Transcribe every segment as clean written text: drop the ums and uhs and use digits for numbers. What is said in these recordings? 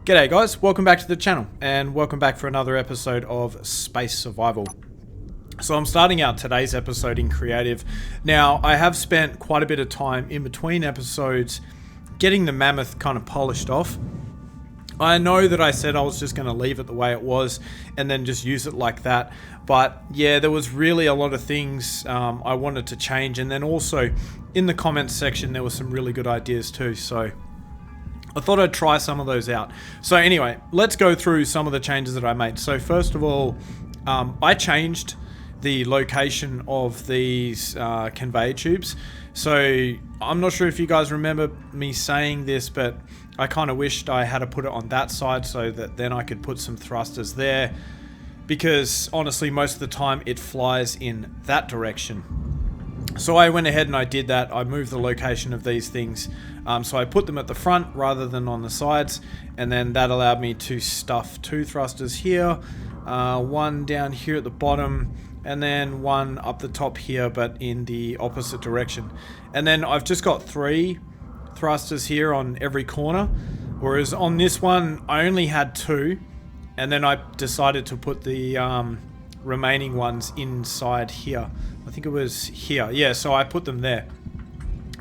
G'day guys, welcome back to the channel and welcome back for another episode of Space Survival. So I'm starting out today's episode in creative. Now I have spent quite a bit of time in between episodes getting the Mammoth kind of polished off. I know that I said I was just going to leave it the way it was and then just use it like that, but yeah, there was really a lot of things I wanted to change, and then also in the comments section there were some really good ideas too, so I thought I'd try some of those out. So anyway, let's go through some of the changes that I made. So first of all, I changed the location of these conveyor tubes. So I'm not sure if you guys remember me saying this, but I kind of wished I had to put it on that side so that then I could put some thrusters there, because honestly most of the time it flies in that direction. So I went ahead and I did that. I moved the location of these things. So I put them at the front rather than on the sides, and then that allowed me to stuff two thrusters here, one down here at the bottom, and then one up the top here but in the opposite direction. And then I've just got three thrusters here on every corner, whereas on this one I only had two, and then I decided to put the remaining ones inside here. I think it was here. Yeah, so I put them there.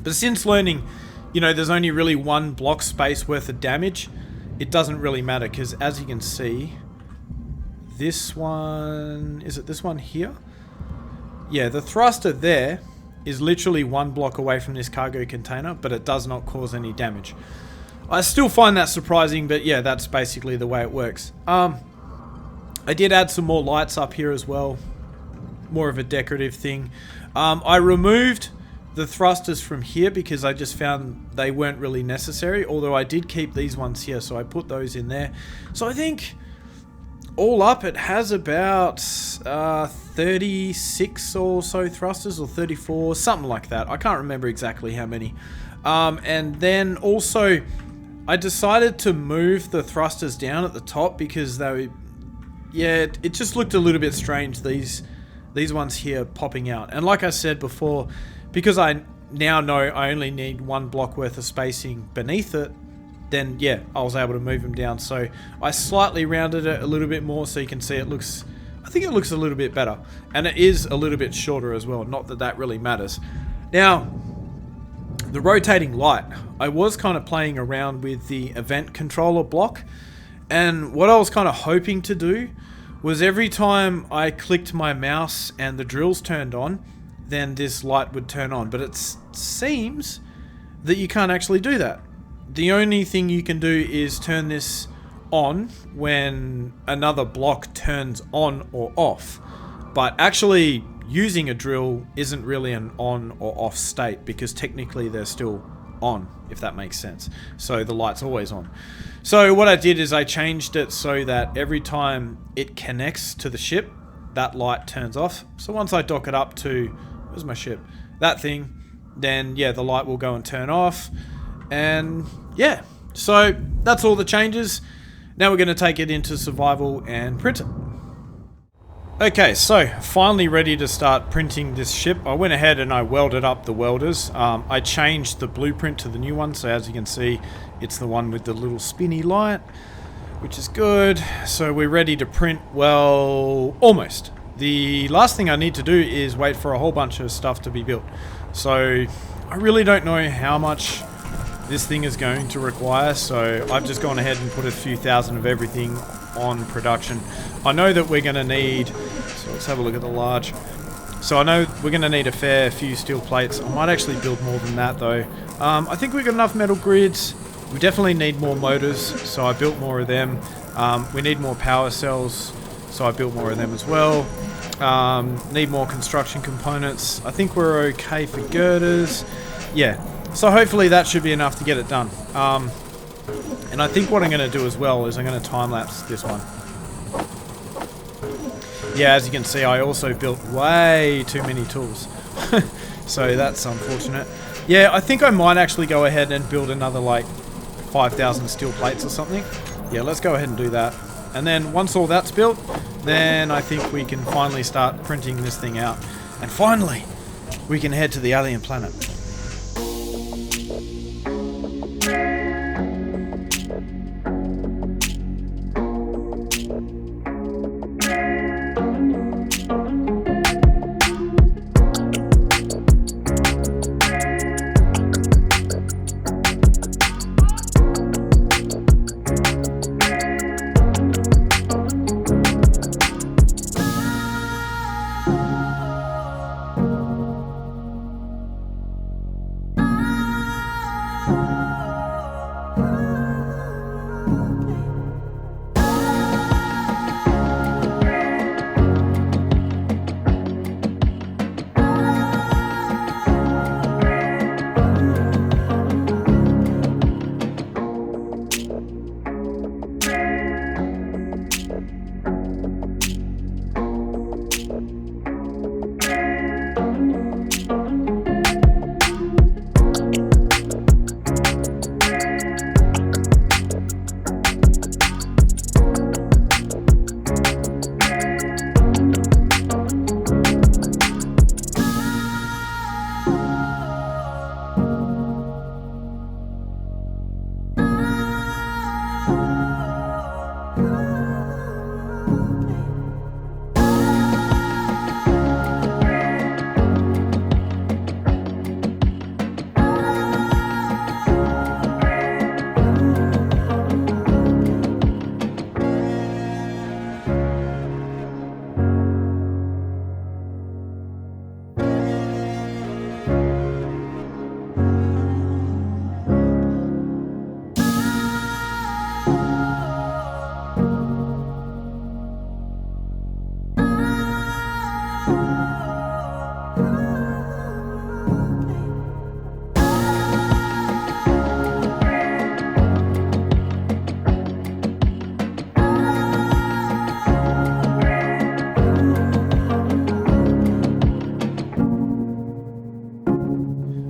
But since learning, you know, there's only really one block space worth of damage, it doesn't really matter, because as you can see, this one, is it this one here? Yeah, the thruster there is literally one block away from this cargo container, but it does not cause any damage. I still find that surprising, but yeah, that's basically the way it works. I did add some more lights up here as well. More of a decorative thing. I removed the thrusters from here because I just found they weren't really necessary, although I did keep these ones here, so I put those in there. So I think all up it has about 36 or so thrusters, or 34, something like that. I can't remember exactly how many. And then also I decided to move the thrusters down at the top because they, yeah, it just looked a little bit strange, these ones here popping out. And like I said before, because I now know I only need one block worth of spacing beneath it, then yeah, I was able to move them down. So I slightly rounded it a little bit more so you can see it looks, I think it looks a little bit better. And it is a little bit shorter as well, not that that really matters. Now, the rotating light, I was kind of playing around with the event controller block, and what I was kind of hoping to do was every time I clicked my mouse and the drills turned on, then this light would turn on. But it seems that you can't actually do that. The only thing you can do is turn this on when another block turns on or off. But actually using a drill isn't really an on or off state, because technically they're still on, if that makes sense. So the light's always on. So what I did is I changed it so that every time it connects to the ship, that light turns off. So once I dock it up to, where's my ship? That thing, then yeah, the light will go and turn off. And yeah, so that's all the changes. Now we're going to take it into survival and print it. Okay, so finally ready to start printing this ship. I went ahead and I welded up the welders. I changed the blueprint to the new one, so as you can see, it's the one with the little spinny light, which is good. So we're ready to print, well, almost. The last thing I need to do is wait for a whole bunch of stuff to be built. So I really don't know how much this thing is going to require, so I've just gone ahead and put a few thousand of everything on production. I know that we're going to need, so let's have a look at the large. So I know we're going to need a fair few steel plates. I might actually build more than that though. I think we've got enough metal grids. We definitely need more motors, so I built more of them. We need more power cells, so I built more of them as well. Need more construction components. I think we're okay for girders. Yeah, so hopefully that should be enough to get it done. And I think what I'm going to do as well is I'm going to time-lapse this one. Yeah, as you can see, I also built way too many tools. So that's unfortunate. Yeah, I think I might actually go ahead and build another like 5,000 steel plates or something. Yeah, let's go ahead and do that. And then once all that's built, then I think we can finally start printing this thing out. And finally, we can head to the alien planet.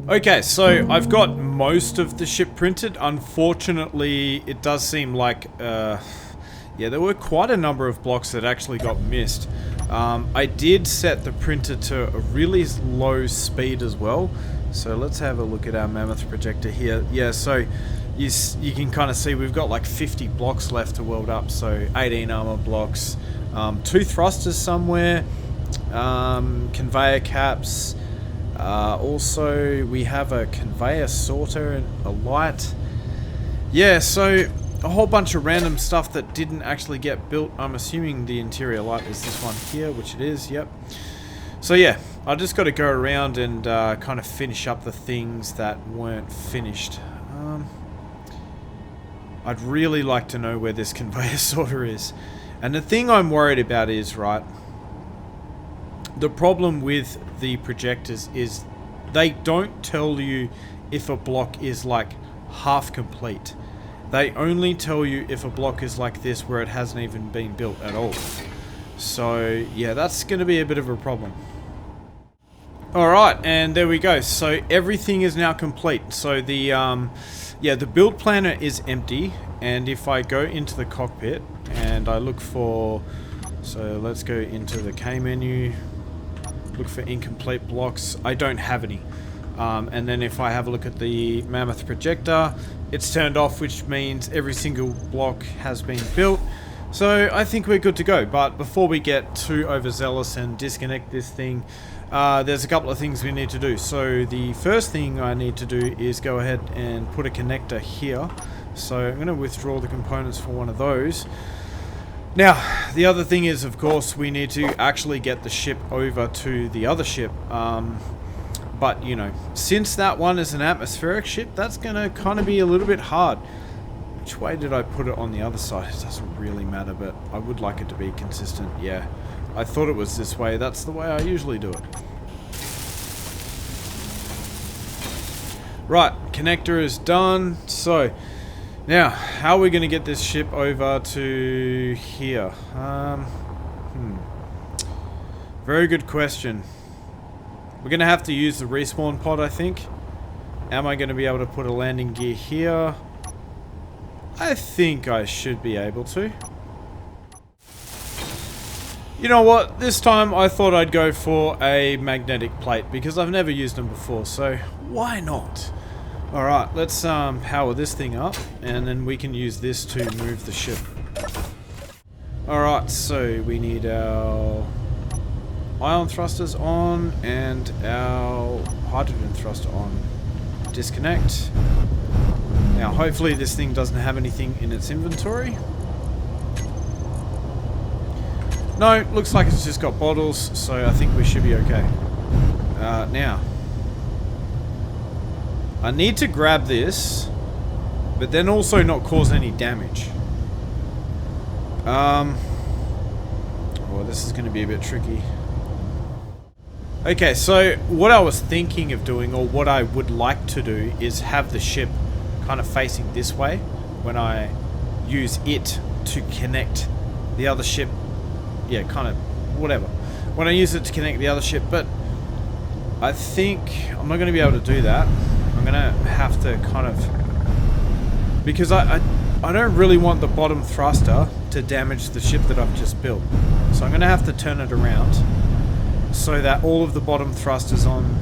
Okay, so I've got most of the ship printed. Unfortunately, it does seem like, yeah, there were quite a number of blocks that actually got missed. I did set the printer to a really low speed as well. So let's have a look at our Mammoth projector here. Yeah, so you can kind of see we've got like 50 blocks left to weld up. So 18 armor blocks, 2 thrusters somewhere, conveyor caps. Also, we have a conveyor sorter and a light. Yeah, so a whole bunch of random stuff that didn't actually get built. I'm assuming the interior light is this one here, which it is, yep. So yeah, I just got to go around and kind of finish up the things that weren't finished. I'd really like to know where this conveyor sorter is. And the thing I'm worried about is, right, the problem with the projectors is they don't tell you if a block is like half complete. They only tell you if a block is like this where it hasn't even been built at all. So yeah, that's going to be a bit of a problem. Alright, and there we go. So everything is now complete. So the yeah, the build planner is empty, and if I go into the cockpit and I look for, so let's go into the K menu, look for incomplete blocks. I don't have any. And then if I have a look at the Mammoth projector, it's turned off, which means every single block has been built. So I think we're good to go. But before we get too overzealous and disconnect this thing, there's a couple of things we need to do. So the first thing I need to do is go ahead and put a connector here. So I'm going to withdraw the components for one of those. Now, the other thing is, of course, we need to actually get the ship over to the other ship. But, you know, since that one is an atmospheric ship, that's going to kind of be a little bit hard. Which way did I put it on the other side? It doesn't really matter, but I would like it to be consistent. Yeah, I thought it was this way. That's the way I usually do it. Right, connector is done. So, now, how are we going to get this ship over to here? Very good question. We're going to have to use the respawn pod, I think. Am I going to be able to put a landing gear here? I think I should be able to. You know what? This time I thought I'd go for a magnetic plate because I've never used them before, so why not? Alright, let's power this thing up, and then we can use this to move the ship. Alright, so we need our ion thrusters on and our hydrogen thruster on. Disconnect. Now hopefully this thing doesn't have anything in its inventory. No, looks like it's just got bottles, so I think we should be okay. Now, I need to grab this, but then also not cause any damage. Oh, this is going to be a bit tricky. Okay, so what I was thinking of doing, or what I would like to do, is have the ship kind of facing this way when I use it to connect the other ship. Yeah, kind of, whatever. When I use it to connect the other ship, but I think I'm not going to be able to do that. I'm going to have to kind of, because I don't really want the bottom thruster to damage the ship that I've just built. So I'm going to have to turn it around so that all of the bottom thrusters on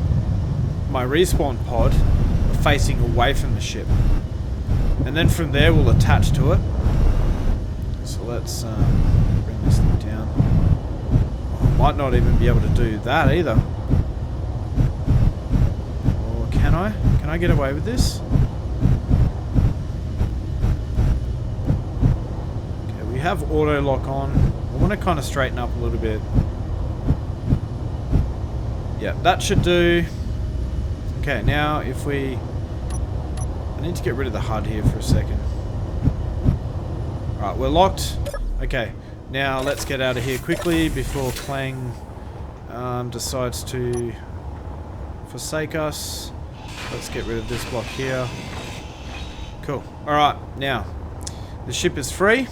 my respawn pod are facing away from the ship. And then from there we'll attach to it. So let's bring this thing down. I might not even be able to do that either. Or can I? Can I get away with this? Okay, we have auto lock on. I want to kind of straighten up a little bit. Yeah, that should do. Okay, now if we... I need to get rid of the HUD here for a second. Alright, we're locked. Okay, now let's get out of here quickly before Clang decides to forsake us. Let's get rid of this block here. Cool. Alright, now, the ship is free.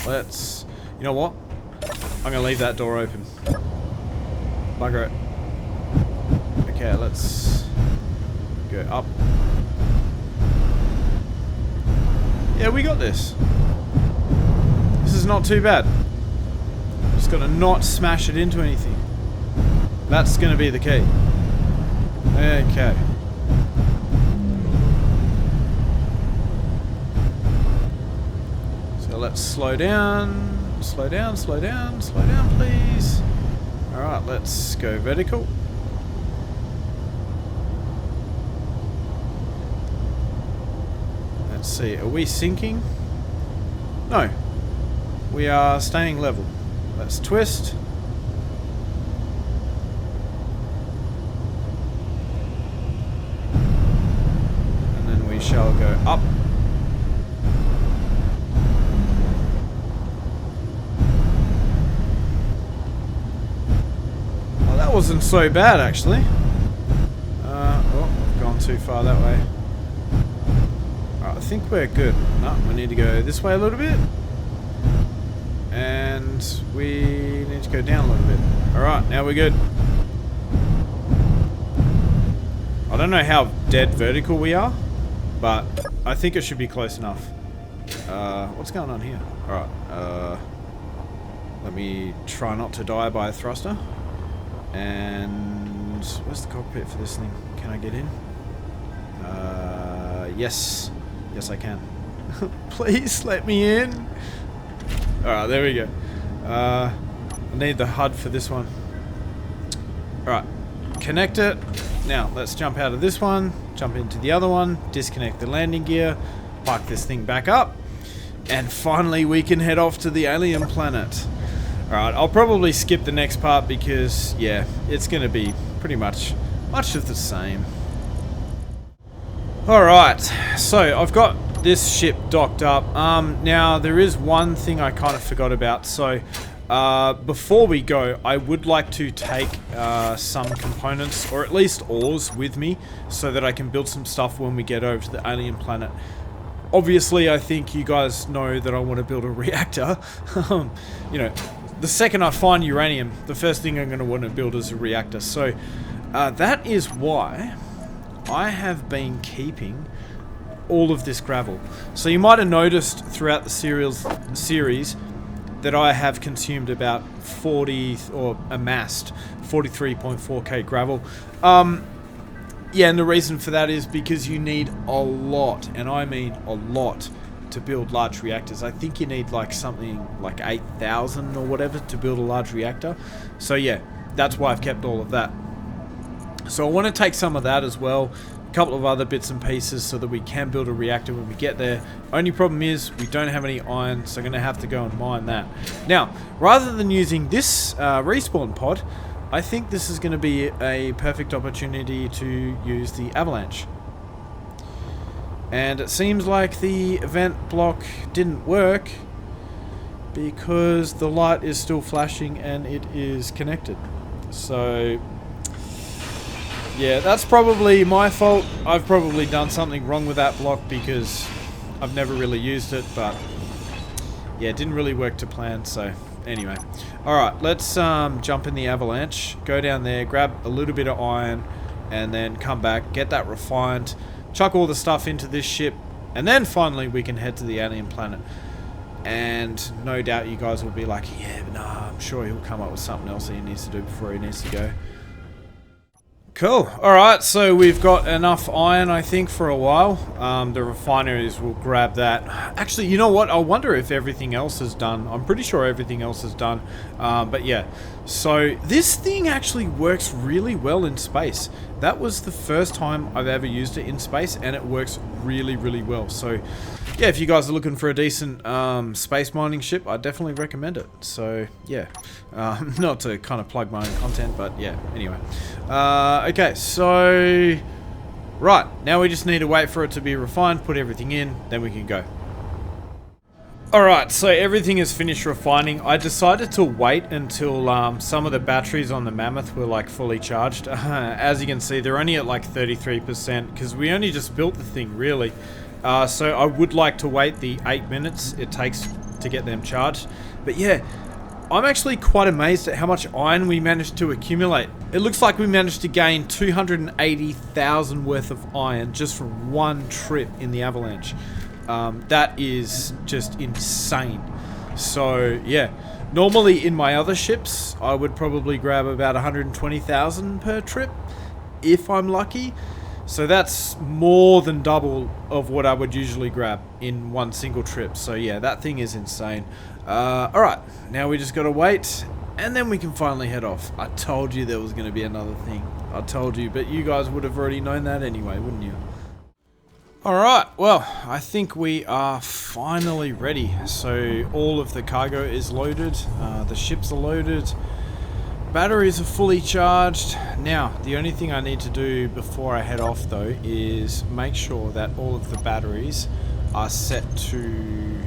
Let's... You know what? I'm going to leave that door open. Bugger it. Okay, let's go up. Yeah, we got this. This is not too bad. Just gotta not smash it into anything. That's gonna be the key. Okay. So let's slow down. Slow down, slow down, slow down, please. Alright, let's go vertical. Let's see, are we sinking? No. We are staying level. Let's twist. And then we shall go up. Well, that wasn't so bad, actually. Oh, I've gone too far that way. Alright, I think we're good. No, we need to go this way a little bit. And we need to go down a little bit. Alright, now we're good. I don't know how dead vertical we are, but I think it should be close enough. What's going on here? Alright, let me try not to die by a thruster. And where's the cockpit for this thing? Can I get in? Yes. Yes, I can. Please let me in. Alright, there we go. I need the HUD for this one. Alright, connect it. Now, let's jump out of this one, jump into the other one, disconnect the landing gear, park this thing back up, and finally we can head off to the alien planet. Alright, I'll probably skip the next part because, yeah, it's going to be pretty much of the same. Alright, so I've got this ship docked up. Now there is one thing I kind of forgot about. So before we go, I would like to take some components, or at least ores, with me so that I can build some stuff when we get over to the alien planet. Obviously, I think you guys know that I want to build a reactor. You know, the second I find uranium, the first thing I'm going to want to build is a reactor. So that is why I have been keeping all of this gravel. So you might have noticed throughout the series that I have consumed about 40 or amassed 43.4k gravel. Yeah, and the reason for that is because you need a lot, and I mean a lot, to build large reactors. I think you need like something like 8,000 or whatever to build a large reactor. So yeah, that's why I've kept all of that. So I want to take some of that as well, a couple of other bits and pieces so that we can build a reactor when we get there. Only problem is we don't have any iron, so I'm going to have to go and mine that. Now, rather than using this respawn pod, I think this is going to be a perfect opportunity to use the avalanche. And it seems like the event block didn't work because the light is still flashing and it is connected. So yeah, that's probably my fault. I've probably done something wrong with that block because I've never really used it, but yeah, it didn't really work to plan, so anyway. Alright, let's jump in the avalanche, go down there, grab a little bit of iron, and then come back, get that refined, chuck all the stuff into this ship, and then finally we can head to the alien planet. And no doubt you guys will be like, yeah, but nah, I'm sure he'll come up with something else that he needs to do before he needs to go. Cool. Alright, so we've got enough iron, I think, for a while. The refineries will grab that. Actually, you know what? I wonder if everything else is done. I'm pretty sure everything else is done. But yeah. So this thing actually works really well in space. That was the first time I've ever used it in space, and it works really, really well. So yeah, if you guys are looking for a decent space mining ship, I definitely recommend it. So yeah, not to kind of plug my own content, but yeah, anyway. Okay, so right, now we just need to wait for it to be refined, put everything in, then we can go. Alright, so everything is finished refining. I decided to wait until some of the batteries on the Mammoth were like fully charged. As you can see, they're only at like 33% because we only just built the thing, really. So I would like to wait the 8 minutes it takes to get them charged. But yeah, I'm actually quite amazed at how much iron we managed to accumulate. It looks like we managed to gain 280,000 worth of iron just from one trip in the avalanche. That is just insane. So yeah, normally in my other ships I would probably grab about 120,000 per trip if I'm lucky. So that's more than double of what I would usually grab in one single trip. So yeah, that thing is insane. Alright, now we just gotta wait, and then we can finally head off. I told you there was gonna be another thing. I told you, but you guys would have already known that anyway, wouldn't you? Alright, well, I think we are finally ready. So all of the cargo is loaded, the ships are loaded, batteries are fully charged. Now, the only thing I need to do before I head off though is make sure that all of the batteries are set to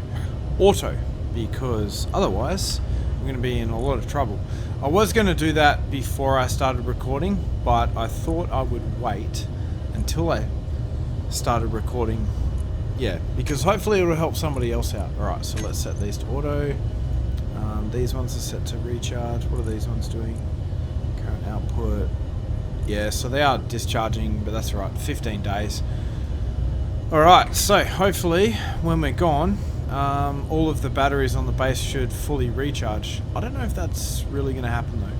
auto, because otherwise I'm going to be in a lot of trouble. I was going to do that before I started recording, but I thought I would wait until I started recording. Yeah, because hopefully it will help somebody else out. Alright, so let's set these to auto. These ones are set to recharge. What are these ones doing? Current output. Yeah, so they are discharging, but that's alright. 15 days. Alright, so hopefully when we're gone, all of the batteries on the base should fully recharge. I don't know if that's really going to happen though.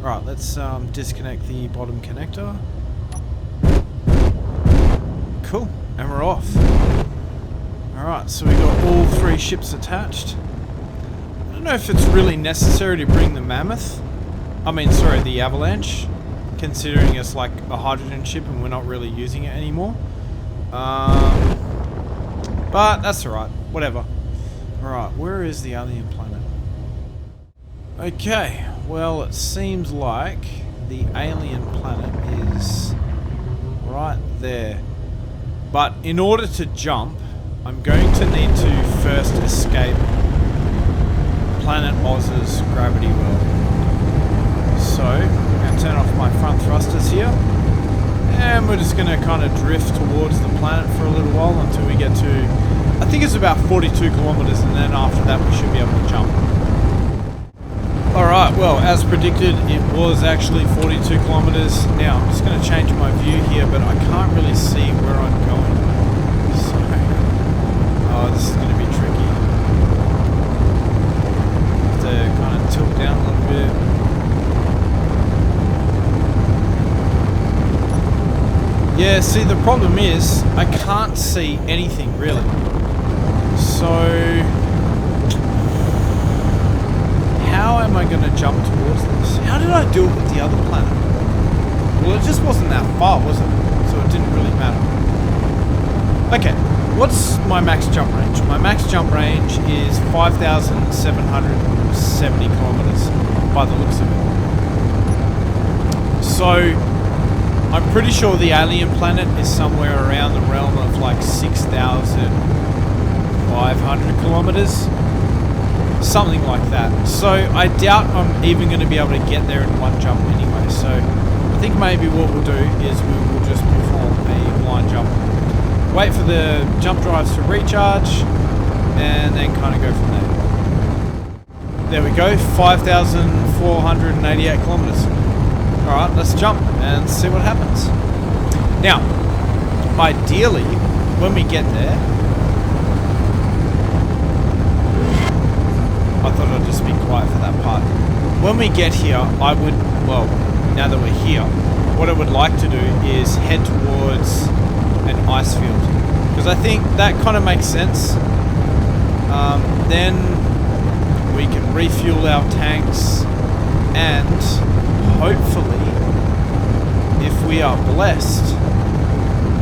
Alright, let's disconnect the bottom connector. Cool, and we're off. Alright, so we got all three ships attached. I don't know if it's really necessary to bring the Mammoth. I mean, sorry, the Avalanche, considering it's like a hydrogen ship and we're not really using it anymore. But that's alright, whatever. Alright, where is the alien planet? Okay, well, it seems like the alien planet is right there. But in order to jump, I'm going to need to first escape Planet Oz's gravity well. So, I'm going to turn off my front thrusters here. And we're just going to kind of drift towards the planet for a little while until we get to, I think it's about 42 kilometers, and then after that we should be able to jump. Alright, well, as predicted, it was actually 42 kilometers. Now, I'm just going to change my view here, but I can't really see where I'm going. So, oh, this is going to be tricky. Have to kind of tilt down a little bit. Yeah, see, the problem is, I can't see anything, really. So, how am I going to jump towards this? How did I do it with the other planet? Well, it just wasn't that far, was it? So it didn't really matter. Okay, what's my max jump range? My max jump range is 5,770 kilometers, by the looks of it. So, I'm pretty sure the alien planet is somewhere around the realm of like 6,500 kilometers. Something like that. So I doubt I'm even going to be able to get there in one jump anyway. So I think maybe what we'll do is we will just perform a blind jump. Wait for the jump drives to recharge and then kind of go from there. There we go, 5,488 kilometers. Alright, let's jump and see what happens. Now, ideally, when we get there, I thought I'd just be quiet for that part. When we get here, I would, well, now that we're here, what I would like to do is head towards an ice field. Because I think that kind of makes sense. Then we can refuel our tanks and hopefully, if we are blessed,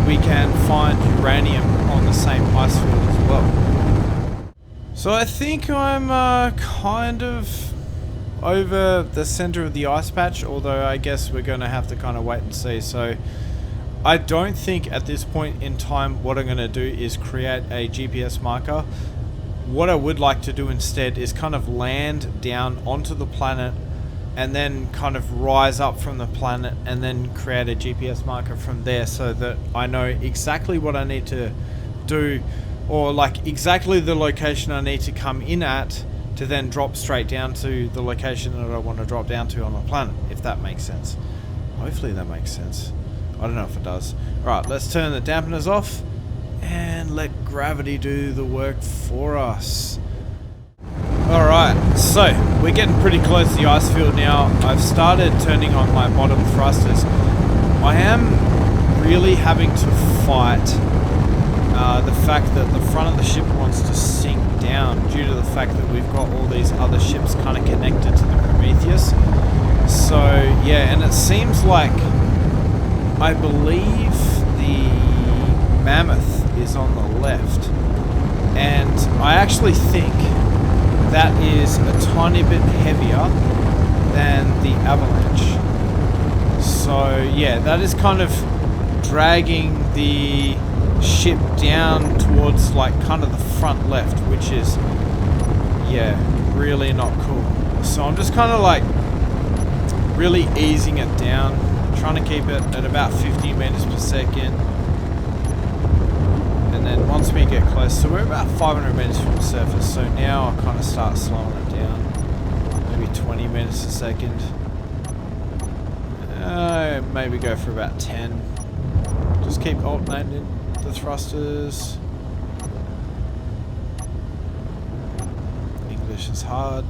we can find uranium on the same ice field as well. So I think I'm kind of over the center of the ice patch, although I guess we're going to have to kind of wait and see. So I don't think at this point in time what I'm going to do is create a GPS marker. What I would like to do instead is kind of land down onto the planet and then kind of rise up from the planet and then create a GPS marker from there so that I know exactly what I need to do, or like exactly the location I need to come in at to then drop straight down to the location that I want to drop down to on the planet, if that makes sense. Hopefully that makes sense. I don't know if it does. Alright, let's turn the dampeners off and let gravity do the work for us. Alright, so we're getting pretty close to the ice field now. I've started turning on my bottom thrusters. I am really having to fight the fact that the front of the ship wants to sink down due to the fact that we've got all these other ships kind of connected to the Prometheus. So yeah, and it seems like I believe the Mammoth is on the left, and I actually think that is a tiny bit heavier than the Avalanche. So yeah, that is kind of dragging the ship down towards like kind of the front left, which is, yeah, really not cool. So I'm just kind of like really easing it down, trying to keep it at about 50 meters per second. And then once we get close, so we're about 500 meters from the surface, so now I kind of start slowing it down, maybe 20 meters a second. Maybe go for about 10. Just keep alternating the thrusters. English is hard.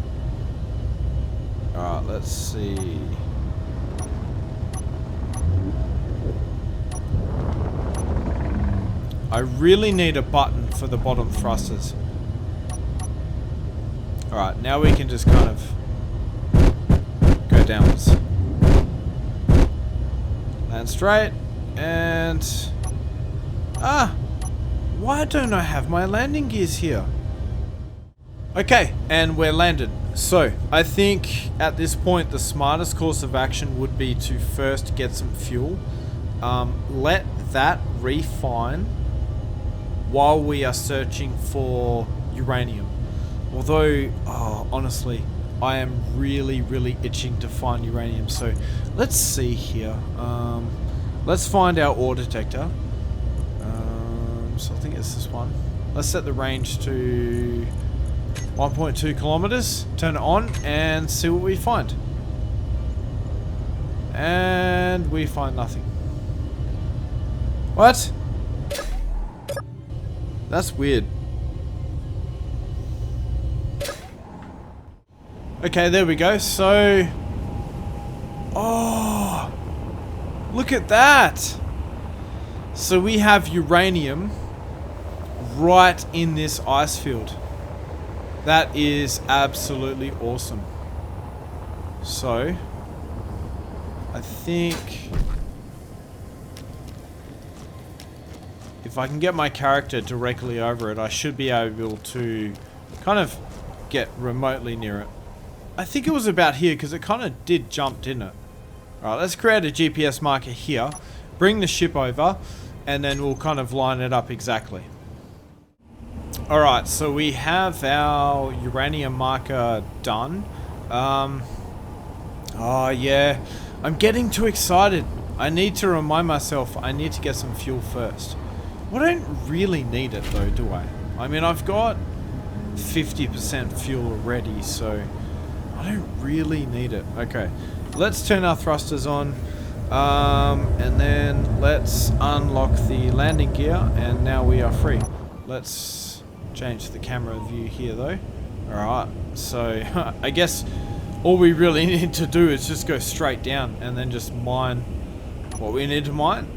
Alright, let's see. I really need a button for the bottom thrusters. Alright, now we can just kind of go downwards. Land straight, and... why don't I have my landing gears here? Okay, and we're landed. So, I think at this point the smartest course of action would be to first get some fuel. Let that refine while we are searching for uranium. Although, honestly, I am really itching to find uranium. So, let's see here. Let's find our ore detector. So I think it's this one. Let's set the range to 1.2 kilometers. Turn it on and see what we find. And we find nothing. What? That's weird. Okay, there we go. So... oh! Look at that! So we have uranium right in this ice field. That is absolutely awesome. So, I think if I can get my character directly over it, I should be able to kind of get remotely near it. I think it was about here because it kind of did jump, didn't it? Alright, let's create a GPS marker here, bring the ship over, and then we'll kind of line it up exactly. Alright, so we have our uranium marker done. Oh yeah, I'm getting too excited. I need to remind myself I need to get some fuel first. Well, I don't really need it though, do I? I mean, I've got 50% fuel already, so I don't really need it. Okay, let's turn our thrusters on. And then let's unlock the landing gear, and now we are free. Let's change the camera view here though. Alright, so I guess all we really need to do is just go straight down and then just mine what we need to mine.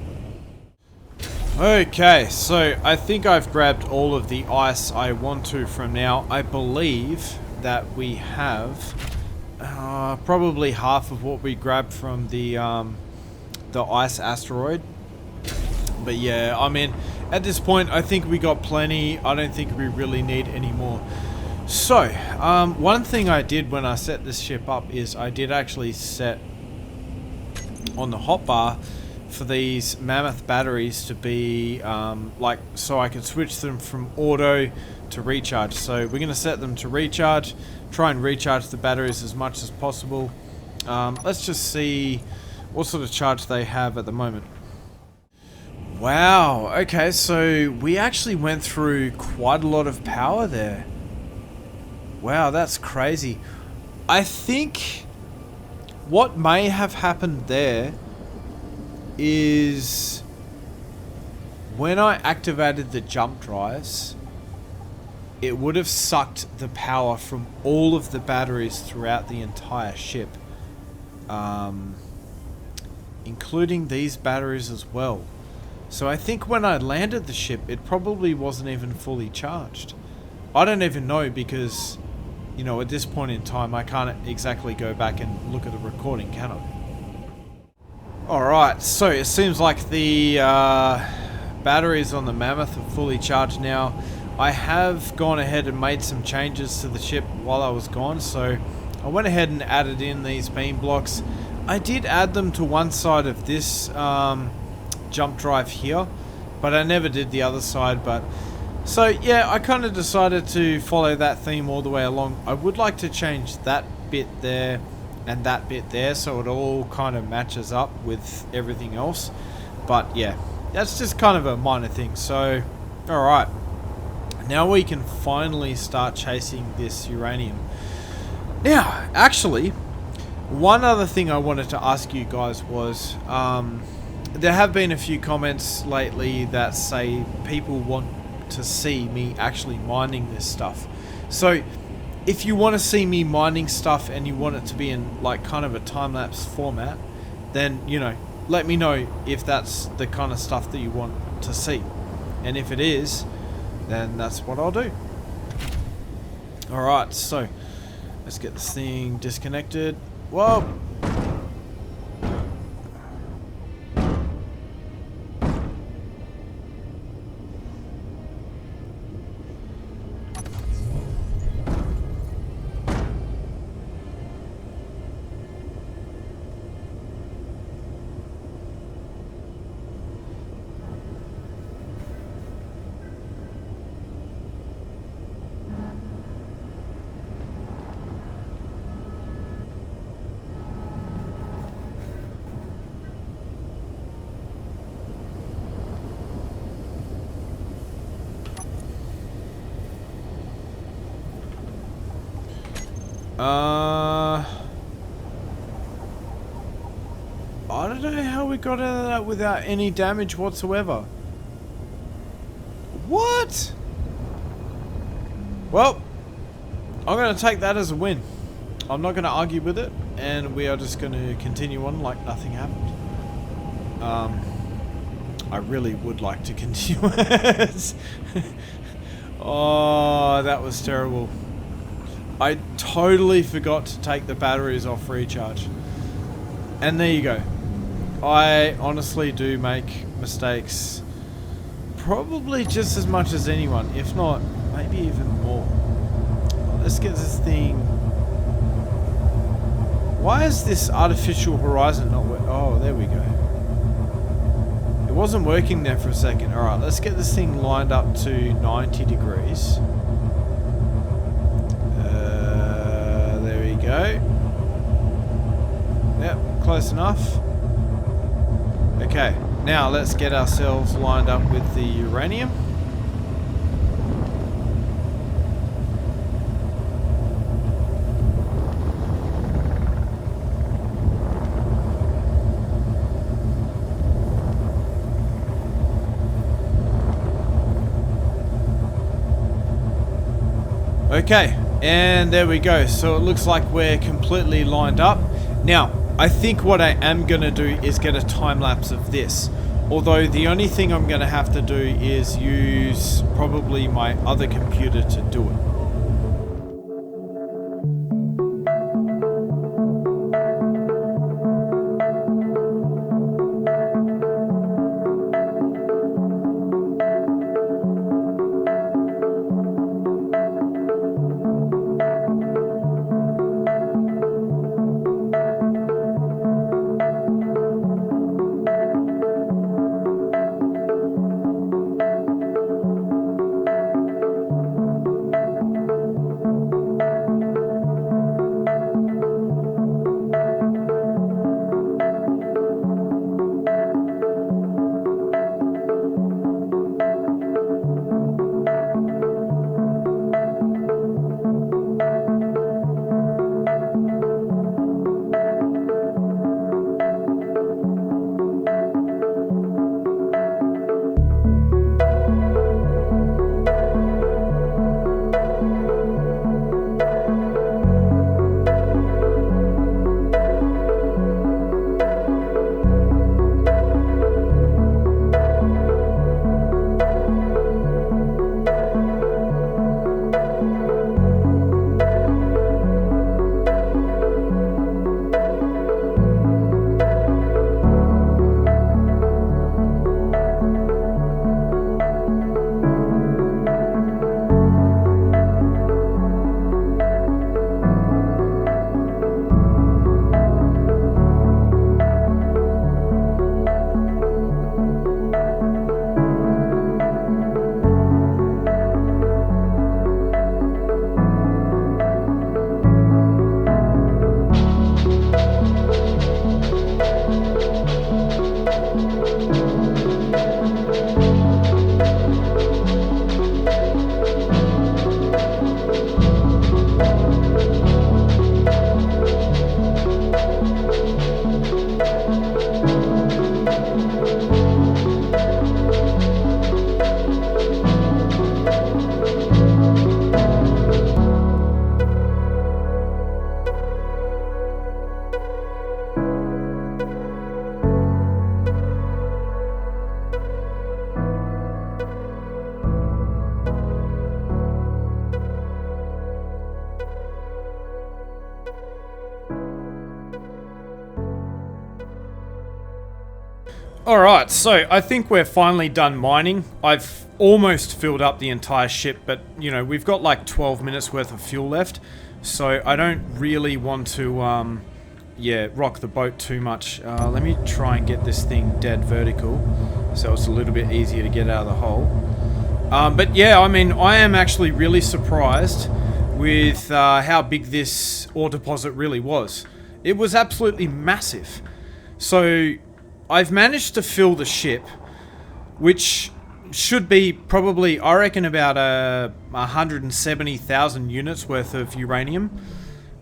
Okay, so I think I've grabbed all of the ice I want to from now. I believe that we have probably half of what we grabbed from the ice asteroid. But yeah, I mean, at this point, I think we got plenty. I don't think we really need any more. So, one thing I did when I set this ship up is I did actually set on the hotbar for these Mammoth batteries to be like, so I can switch them from auto to recharge. So we're going to set them to recharge, try and recharge the batteries as much as possible. Let's just see what sort of charge they have at the moment. Wow, okay, so we actually went through quite a lot of power there. Wow, that's crazy. I think what may have happened there is when I activated the jump drives, it would have sucked the power from all of the batteries throughout the entire ship, including these batteries as well. So I think when I landed the ship, it probably wasn't even fully charged. I don't even know because, you know, at this point in time, I can't exactly go back and look at the recording, can I? Alright, so it seems like the batteries on the Mammoth are fully charged now. I have gone ahead and made some changes to the ship while I was gone, so I went ahead and added in these beam blocks. I did add them to one side of this jump drive here, but I never did the other side. But so yeah, I kind of decided to follow that theme all the way along. I would like to change that bit there and that bit there so it all kind of matches up with everything else. But yeah, that's just kind of a minor thing. So alright, now we can finally start chasing this uranium. Now, actually, one other thing I wanted to ask you guys was, there have been a few comments lately that say people want to see me actually mining this stuff. So, if you want to see me mining stuff and you want it to be in like kind of a time-lapse format, then, you know, let me know if that's the kind of stuff that you want to see. And if it is, then that's what I'll do. Alright, so let's get this thing disconnected. Whoa! I don't know how we got out of that without any damage whatsoever. What? Well, I'm going to take that as a win. I'm not going to argue with it, and we are just going to continue on like nothing happened. I really would like to continue it. Oh, that was terrible. I totally forgot to take the batteries off recharge. And there you go. I honestly do make mistakes probably just as much as anyone, if not maybe even more. Let's get this thing. Why is this artificial horizon not working? Oh, there we go. It wasn't working there for a second. Alright, let's get this thing lined up to 90 degrees. There we go. Yep, close enough. Okay, now let's get ourselves lined up with the uranium. Okay, and there we go. So it looks like we're completely lined up. Now, I think what I am going to do is get a time lapse of this. Although the only thing I'm going to have to do is use probably my other computer to do it. Alright, so I think we're finally done mining. I've almost filled up the entire ship, but, you know, we've got like 12 minutes worth of fuel left. So I don't really want to, yeah, rock the boat too much. Let me try and get this thing dead vertical, so it's a little bit easier to get out of the hole. But yeah, I mean, I am actually really surprised with how big this ore deposit really was. It was absolutely massive. So I've managed to fill the ship, which should be probably, I reckon, about 170,000 units worth of uranium.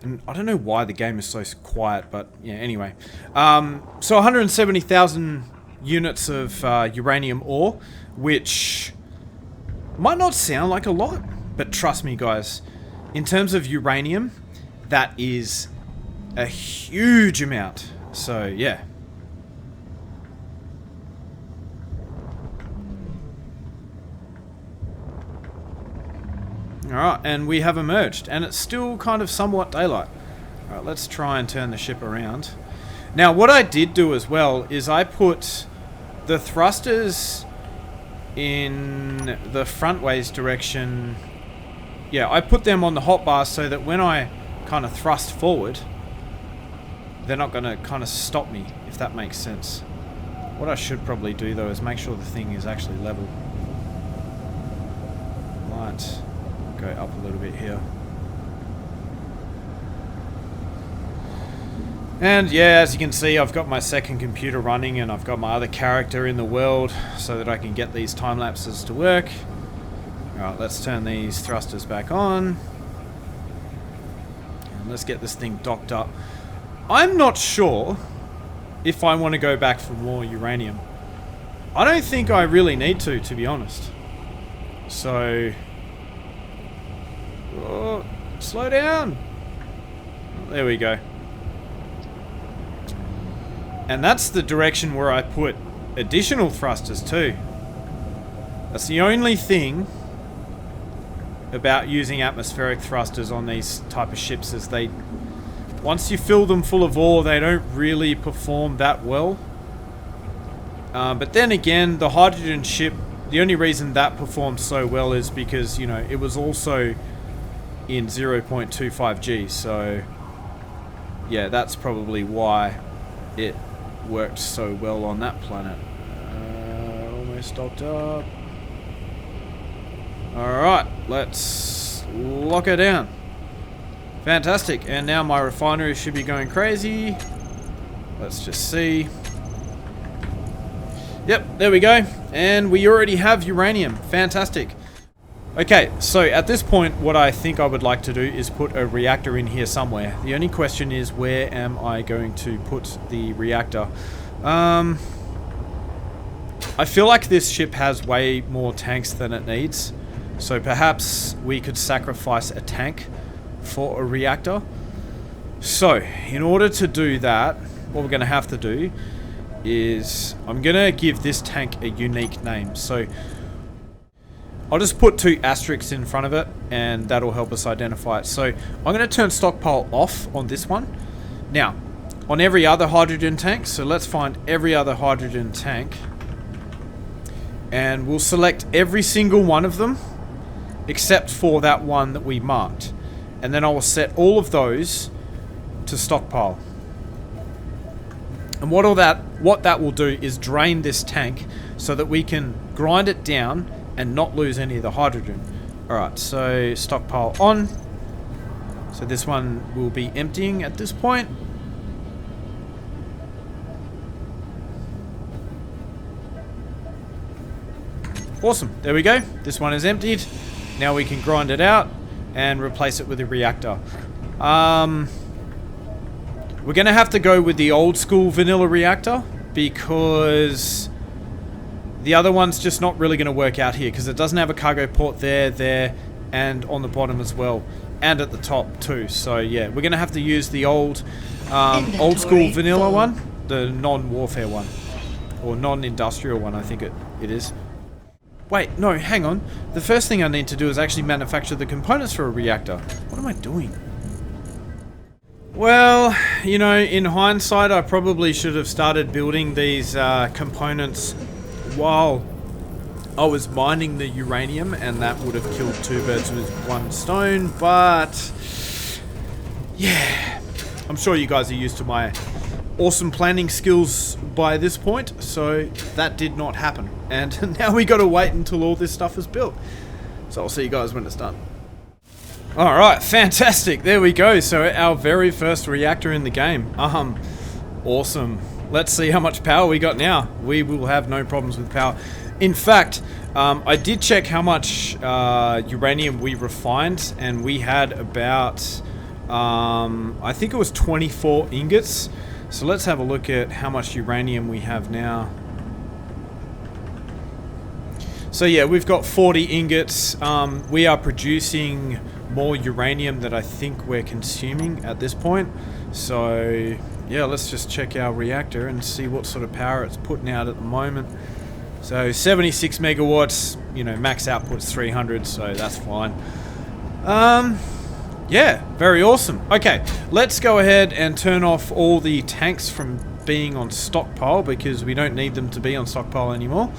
And I don't know why the game is so quiet, but yeah, anyway. So 170,000 units of uranium ore, which might not sound like a lot, but trust me, guys, in terms of uranium, that is a huge amount. So yeah. Alright, and we have emerged, and it's still kind of somewhat daylight. Alright, let's try and turn the ship around. Now, what I did do as well is I put the thrusters in the frontways direction. Yeah, I put them on the hotbar so that when I kind of thrust forward, they're not going to kind of stop me, if that makes sense. What I should probably do, though, is make sure the thing is actually level. Right. Go up a little bit here. And yeah, as you can see, I've got my second computer running and I've got my other character in the world so that I can get these time lapses to work. Alright, let's turn these thrusters back on. And let's get this thing docked up. I'm not sure if I want to go back for more uranium. I don't think I really need to be honest. So... oh, slow down. There we go. And that's the direction where I put additional thrusters too. That's the only thing about using atmospheric thrusters on these type of ships is they, once you fill them full of ore, they don't really perform that well. But then again, the hydrogen ship, the only reason that performed so well is because, you know, it was also in 0.25 G, so yeah, that's probably why it worked so well on that planet. Almost docked up. Alright, let's lock her down. Fantastic, and now my refinery should be going crazy. Let's just see. Yep, there we go, and we already have uranium. Fantastic. Okay, so at this point, what I think I would like to do is put a reactor in here somewhere. The only question is, where am I going to put the reactor? I feel like this ship has way more tanks than it needs. So perhaps we could sacrifice a tank for a reactor. So, in order to do that, what we're going to have to do is... I'm going to give this tank a unique name. So... I'll just put 2 asterisks in front of it and that'll help us identify it. So I'm going to turn stockpile off on this one. Now, on every other hydrogen tank, so let's find every other hydrogen tank. And we'll select every single one of them except for that one that we marked. And then I will set all of those to stockpile. And what that will do is drain this tank so that we can grind it down and not lose any of the hydrogen. Alright, so stockpile on. So this one will be emptying at this point. Awesome, there we go. This one is emptied. Now we can grind it out and replace it with a reactor. We're gonna have to go with the old school vanilla reactor because the other one's just not really going to work out here because it doesn't have a cargo port there, and on the bottom as well, and at the top too. So yeah, we're going to have to use the old school vanilla one, the non-warfare one, or non-industrial one, I think it is. Wait, no, hang on. The first thing I need to do is actually manufacture the components for a reactor. What am I doing? Well, you know, in hindsight, I probably should have started building these components while I was mining the uranium, and that would have killed two birds with one stone, but yeah, I'm sure you guys are used to my awesome planning skills by this point, so that did not happen. And now we got to wait until all this stuff is built. So I'll see you guys when it's done. Alright, fantastic. There we go. So our very first reactor in the game. Awesome. Let's see how much power we got now. We will have no problems with power. In fact, I did check how much uranium we refined, and we had about, I think it was 24 ingots. So let's have a look at how much uranium we have now. So yeah, we've got 40 ingots. We are producing more uranium than I think we're consuming at this point. So yeah, let's just check our reactor and see what sort of power it's putting out at the moment. So 76 megawatts, you know, max output's 300, so that's fine. Yeah, very awesome. Okay, let's go ahead and turn off all the tanks from being on stockpile, because we don't need them to be on stockpile anymore.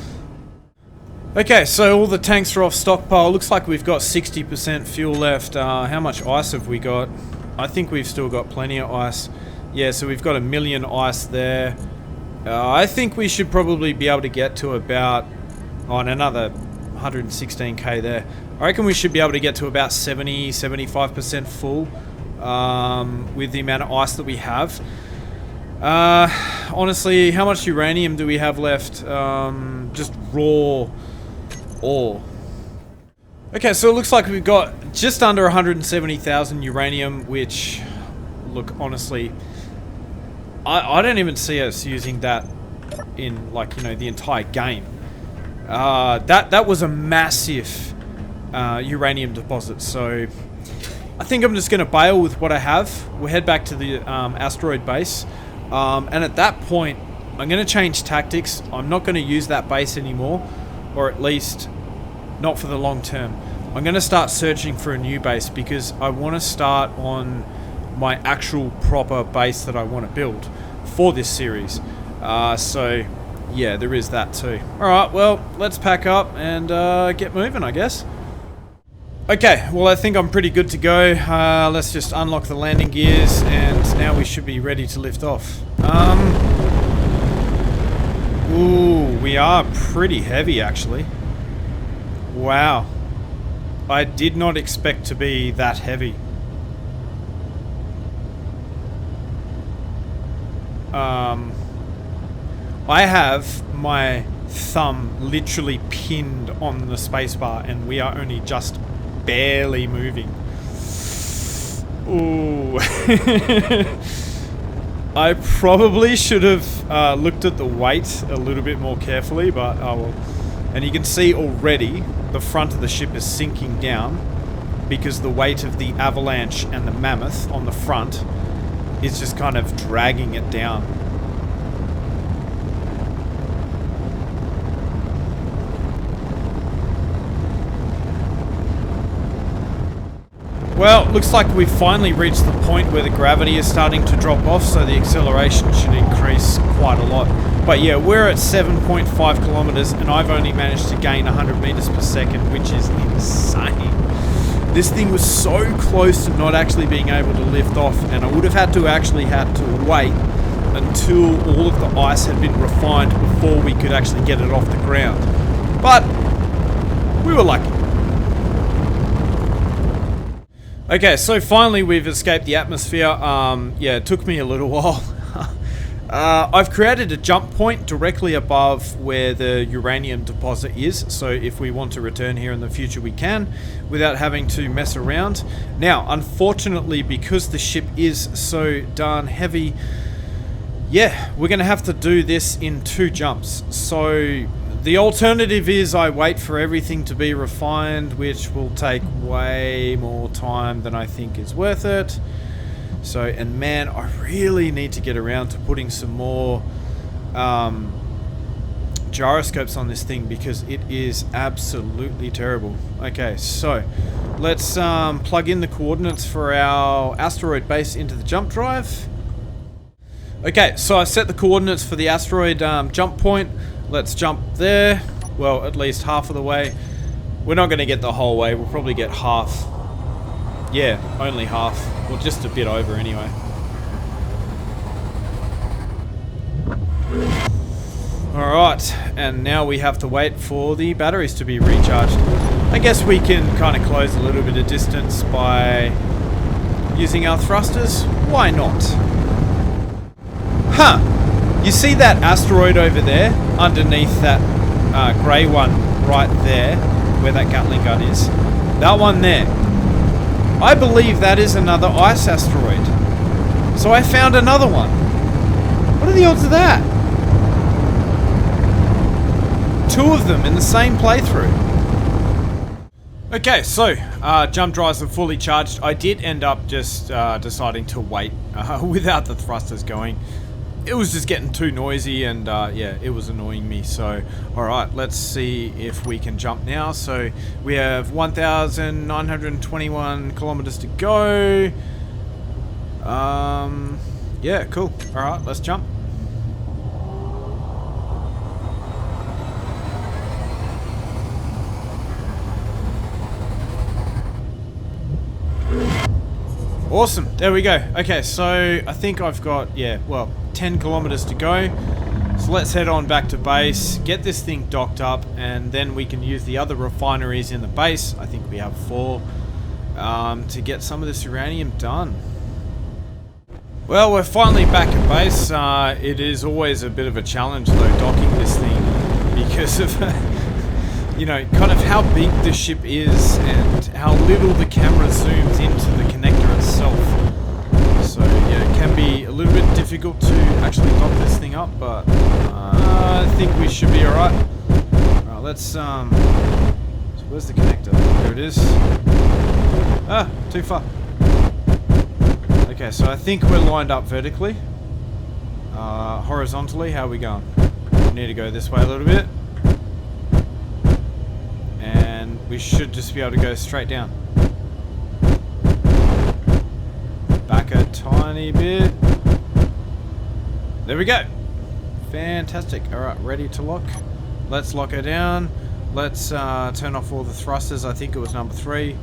Okay, so all the tanks are off stockpile. Looks like we've got 60% fuel left. How much ice have we got? I think we've still got plenty of ice. Yeah, so we've got 1 million ice there. I think we should probably be able to get to about, another 116k there. I reckon we should be able to get to about 75% full with the amount of ice that we have. Honestly, how much uranium do we have left? Just raw ore. Okay, so it looks like we've got just under 170,000 uranium, which, look, honestly, I don't even see us using that in, like, you know, the entire game. That was a massive uranium deposit, so I think I'm just going to bail with what I have. We'll head back to the asteroid base, and at that point, I'm going to change tactics. I'm not going to use that base anymore, or at least not for the long term. I'm going to start searching for a new base, because I want to start on my actual proper base that I want to build for this series. So yeah, there is that too. Alright, well, let's pack up and get moving, I guess. Okay, well, I think I'm pretty good to go. Let's just unlock the landing gears, and now we should be ready to lift off. Ooh, we are pretty heavy, actually. Wow. I did not expect to be that heavy. I have my thumb literally pinned on the spacebar, and we are only just barely moving. Ooh. I probably should have looked at the weight a little bit more carefully, but oh well. And you can see already the front of the ship is sinking down because the weight of the Avalanche and the Mammoth on the front is just kind of dragging it down. Well, looks like we've finally reached the point where the gravity is starting to drop off, so the acceleration should increase quite a lot. But yeah, we're at 7.5 kilometers, and I've only managed to gain 100 meters per second, which is insane. This thing was so close to not actually being able to lift off, and I would have had to wait until all of the ice had been refined before we could actually get it off the ground. But we were lucky. Okay, so finally we've escaped the atmosphere. Yeah, it took me a little while. I've created a jump point directly above where the uranium deposit is, so if we want to return here in the future we can, without having to mess around. Now, unfortunately, because the ship is so darn heavy, yeah, we're going to have to do this in 2 jumps. So the alternative is I wait for everything to be refined, which will take way more time than I think is worth it. So, and man, I really need to get around to putting some more gyroscopes on this thing because it is absolutely terrible. Okay, so let's plug in the coordinates for our asteroid base into the jump drive. Okay, so I set the coordinates for the asteroid jump point. Let's jump there. Well, at least half of the way. We're not going to get the whole way. We'll probably get half. Yeah, only half. Well, just a bit over anyway. Alright, and now we have to wait for the batteries to be recharged. I guess we can kind of close a little bit of distance by using our thrusters. Why not? Huh! You see that asteroid over there? Underneath that grey one right there, where that Gatling gun is? That one there. I believe that is another ice asteroid. So I found another one. What are the odds of that? 2 of them in the same playthrough. Okay, so jump drives are fully charged. I did end up just deciding to wait without the thrusters going. It was just getting too noisy and yeah, it was annoying me. So alright, let's see if we can jump now. So we have 1,921 kilometers to go. Yeah, cool. Alright, let's jump. Awesome, there we go. Okay, so I think I've got, yeah, well, 10 kilometers to go. So let's head on back to base, get this thing docked up, and then we can use the other refineries in the base. I think we have 4, to get some of this uranium done. Well, we're finally back at base. It is always a bit of a challenge though, docking this thing, because of you know, kind of how big the ship is and how little the camera zooms into the connector itself. So yeah, it can be a little bit difficult to actually dock this thing up, but I think we should be alright. Alright, let's so where's the connector? There it is. Ah, too far. Okay, so I think we're lined up vertically. Horizontally, how are we going? We need to go this way a little bit. And we should just be able to go straight down. Back a tiny bit. There we go. Fantastic. Alright, ready to lock. Let's lock her down. Let's turn off all the thrusters. I think it was number 3.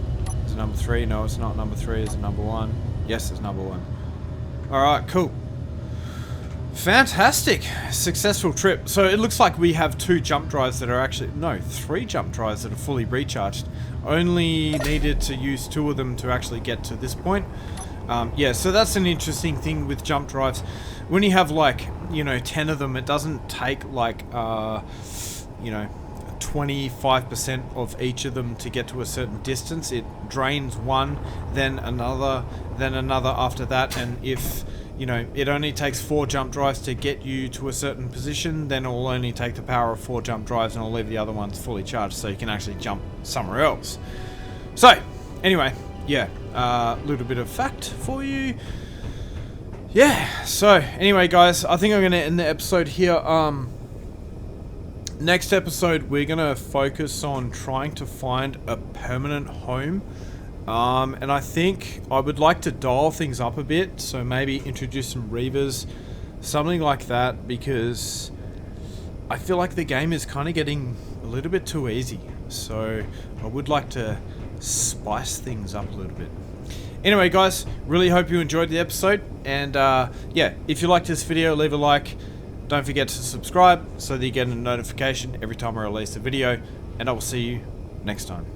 Is it number 3? No, it's not number 3. Is it number 1? Yes, it's number 1. Alright, cool. Fantastic. Successful trip. So it looks like we have 2 jump drives that are actually... No, 3 jump drives that are fully recharged. Only needed to use 2 of them to actually get to this point. Yeah, so that's an interesting thing with jump drives. When you have like, you know, 10 of them, it doesn't take like, you know, 25% of each of them to get to a certain distance. It drains one, then another after that, and if... you know, it only takes 4 jump drives to get you to a certain position, then it will only take the power of 4 jump drives and it'll leave the other ones fully charged so you can actually jump somewhere else. So, anyway, yeah, a little bit of fact for you. Yeah, so, anyway guys, I think I'm going to end the episode here. Next episode, we're going to focus on trying to find a permanent home. And I think I would like to dial things up a bit, so maybe introduce some Reavers, something like that, because I feel like the game is kind of getting a little bit too easy, so I would like to spice things up a little bit. Anyway guys, really hope you enjoyed the episode, and yeah, if you liked this video, leave a like, don't forget to subscribe so that you get a notification every time I release a video, and I will see you next time.